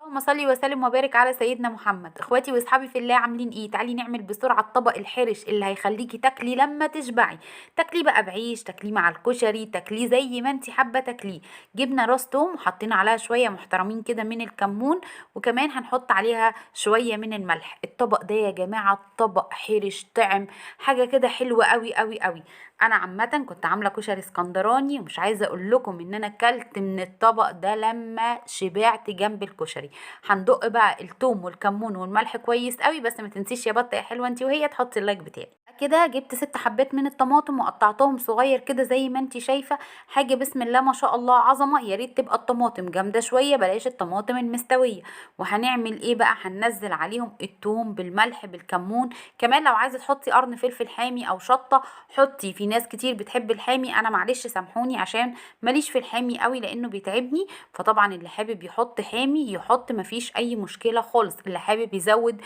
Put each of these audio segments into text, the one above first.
اللهم صل وسلم وبارك على سيدنا محمد. اخواتي واصحابي في الله، عاملين ايه؟ تعالي نعمل بسرعه الطبق الحرش اللي هيخليكي تاكلي لما تشبعي. تاكليه بقى بعيش، تاكليه مع الكشري، تاكليه زي ما انت حابه تاكليه. جبنا راس توم وحطينا عليها شويه محترمين كده من الكمون، وكمان هنحط عليها شويه من الملح. الطبق ده يا جماعه طبق حرش طعم، حاجه كده حلوه قوي قوي قوي. انا عامه كنت عامله كشري اسكندراني، ومش عايزه اقول لكم ان انا اكلت من الطبق ده لما شبعت جنب الكشري. هندق بقى التوم والكمون والملح كويس قوي، بس ما تنسيش يا بطه يا حلوه انت وهي تحطي اللايك بتاعي. كده جبت 6 حبات من الطماطم وقطعتهم صغير كده زي ما انت شايفه. حاجه بسم الله ما شاء الله عظمه. يا ريت تبقى الطماطم جامده شويه، بلاش الطماطم المستويه. وهنعمل ايه بقى؟ هننزل عليهم التوم بالملح بالكمون. كمان لو عايزه تحطي قرن فلفل حامي او شطه حطي. في ناس كتير بتحب الحامي، انا معلش سامحوني عشان ماليش في الحامي قوي لانه بيتعبني. فطبعا اللي حابب يحط حامي يحط، مفيش اي مشكله خالص. اللي حابب يزود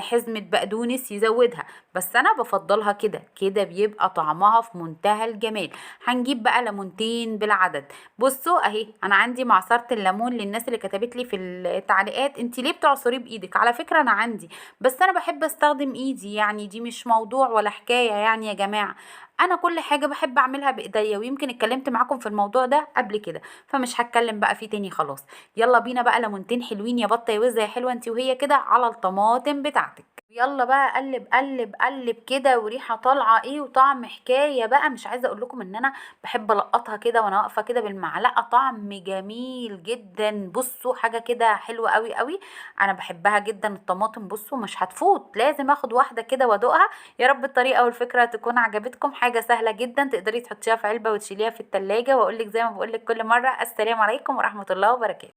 حزمه بقدونس يزودها، بس انا بفضلها كده كده، بيبقى طعمها في منتهى الجمال. هنجيب بقى ليمونتين بالعدد. بصوا اهي انا عندي معصرة الليمون. للناس اللي كتبت لي في التعليقات انت ليه بتعصريه بايدك، على فكرة انا عندي، بس انا بحب استخدم ايدي، يعني دي مش موضوع ولا حكاية يعني يا جماعة. انا كل حاجة بحب اعملها بايديا، ويمكن اتكلمت معاكم في الموضوع ده قبل كده، فمش هتكلم بقى فيه تاني خلاص. يلا بينا بقى ليمونتين حلوين يا بطة يا وزة يا حلوة انت وهي كده على الطماطم بتاعتك. يلا بقى قلب قلب قلب كده، وريحه طالعه ايه وطعم حكايه بقى. مش عايزه اقول لكم ان انا بحب القطها كده وانا واقفه كده بالمعلقه، طعم جميل جدا. بصوا حاجه كده حلوه قوي قوي. انا بحبها جدا الطماطم. بصوا مش هتفوت، لازم اخد واحده كده وادوقها. يا رب الطريقه والفكره تكون عجبتكم. حاجه سهله جدا، تقدري تحطيها في علبه وتشيليها في التلاجة. واقول لك زي ما بقول لك كل مره، السلام عليكم ورحمه الله وبركاته.